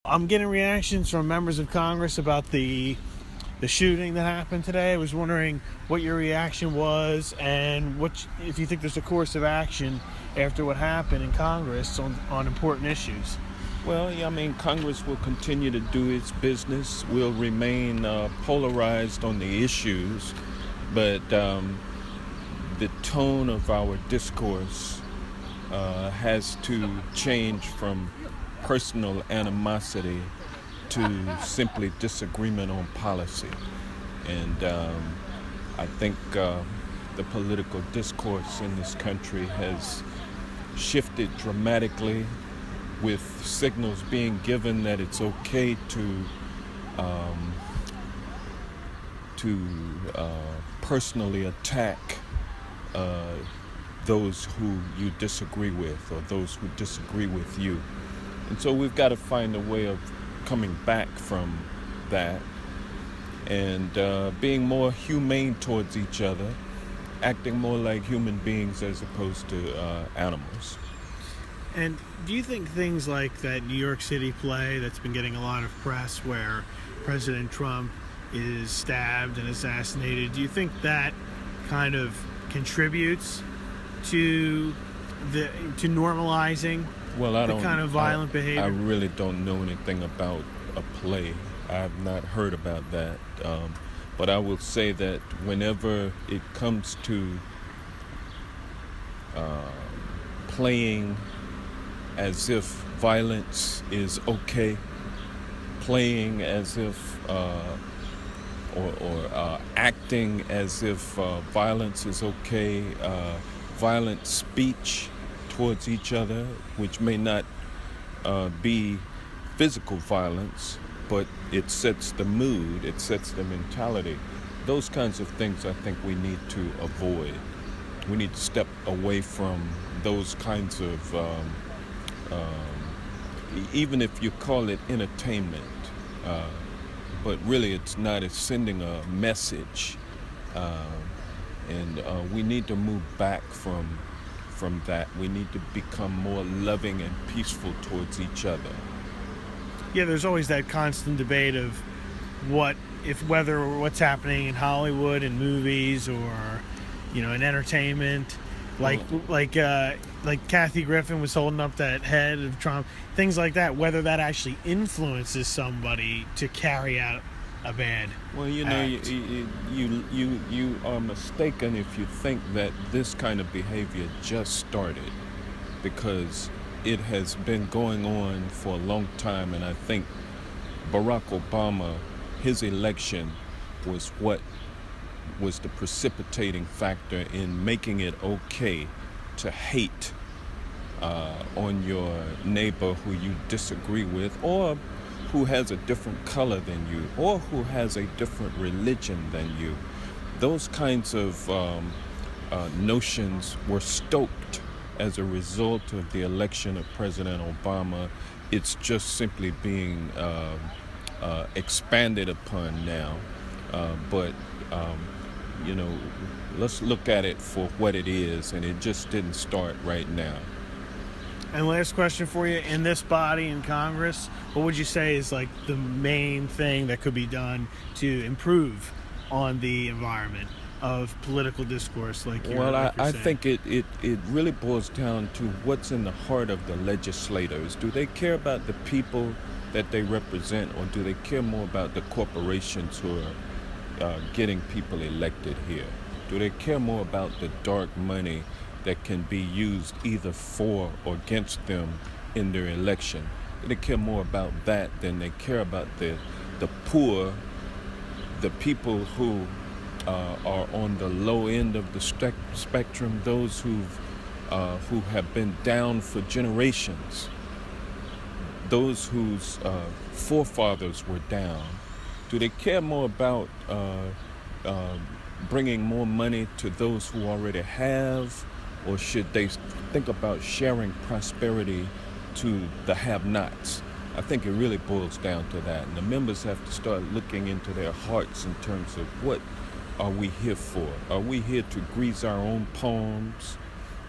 I'm getting reactions from members of Congress about the shooting that happened today. I was wondering what your reaction was and if you think there's a course of action after what happened in Congress on important issues. Well, yeah, I mean, Congress will continue to do its business. We'll remain polarized on the issues, but the tone of our discourse has to change from personal animosity to simply disagreement on policy. And I think the political discourse in this country has shifted dramatically, with signals being given that it's okay to personally attack those who you disagree with or those who disagree with you. And so we've got to find a way of coming back from that and being more humane towards each other, acting more like human beings as opposed to animals. And do you think things like that New York City play that's been getting a lot of press where President Trump is stabbed and assassinated, do you think that kind of contributes to normalizing the kind of violent behavior? I really don't know anything about a play. I have not heard about that. But I will say that whenever it comes to playing as if violence is okay, playing as if or acting as if violence is okay, violent speech towards each other, which may not be physical violence, but it sets the mood, it sets the mentality. Those kinds of things I think we need to avoid. We need to step away from those kinds of even if you call it entertainment, but really it's not. It's sending a message, and we need to move back from that. We need to become more loving and peaceful towards each other. Yeah, there's always that constant debate of whether what's happening in Hollywood and movies or in entertainment. Like Kathy Griffin was holding up that head of Trump, things like that, whether that actually influences somebody to carry out a bad Well, act. you are mistaken if you think that this kind of behavior just started, because it has been going on for a long time, and I think Barack Obama, his election was what was the precipitating factor in making it okay to hate on your neighbor who you disagree with, or who has a different color than you, or who has a different religion than you. Those kinds of notions were stoked as a result of the election of President Obama. It's just simply being expanded upon now, but let's look at it for what it is, and it just didn't start right now. And last question for you, in this body in Congress, what would you say is like the main thing that could be done to improve on the environment of political discourse? I think it really boils down to what's in the heart of the legislators. Do they care about the people that they represent, or do they care more about the corporations who are getting people elected here? Do they care more about the dark money that can be used either for or against them in their election? Do they care more about that than they care about the poor, the people who are on the low end of the spectrum, those who have been down for generations, those whose forefathers were down? Do they care more about bringing more money to those who already have, or should they think about sharing prosperity to the have-nots? I think it really boils down to that, and the members have to start looking into their hearts in terms of what are we here for? Are we here to grease our own palms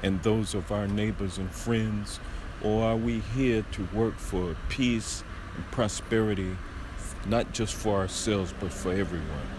and those of our neighbors and friends, or are we here to work for peace and prosperity, not just for ourselves, but for everyone.